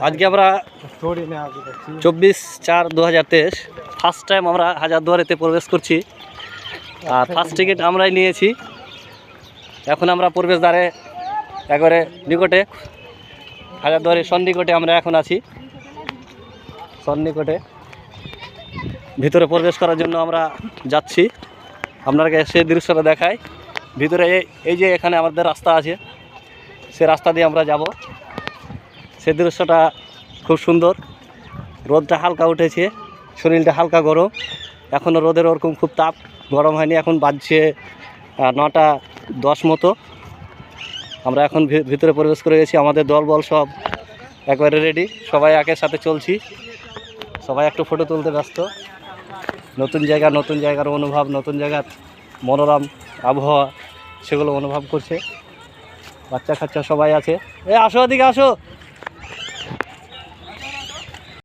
আজকে আমরা 24/4/2023 first time আমরা হাজারদুয়ারিতে প্রবেশ করছি। আর ফার্স্ট টিকিট আমরাই নিয়েছি। এখন আমরা প্রবেশদ্বারে একবারে নিকটে, হাজারদুয়ারির সন্নিকটে আমরা এখন আছি। সন্নিকটে ভিতরে প্রবেশ করার জন্য আমরা যাচ্ছি। আপনাকে সেই দৃশ্যটা দেখাই। ভিতরে এই যে এখানে আমাদের রাস্তা আছে, সে রাস্তা দিয়ে আমরা যাব। সে দৃশ্যটা খুব সুন্দর। রোদটা হালকা উঠেছে, শরীরটা হালকা গরম। এখনও রোদের ওরকম খুব তাপ গরম হয়নি। এখন বাজছে 9টা 10 মতো। আমরা এখন ভিতরে প্রবেশ করে গেছি। আমাদের দলবল সব একবারে রেডি, সবাই একের সাথে চলছি। সবাই একটু ফটো তুলতে ব্যস্ত। নতুন জায়গা, নতুন জায়গার অনুভব, নতুন জায়গার মনোরম আবহাওয়া, সেগুলো অনুভব করছে। বাচ্চা কাচ্চা সবাই আছে। আসো, এদিকে আসো।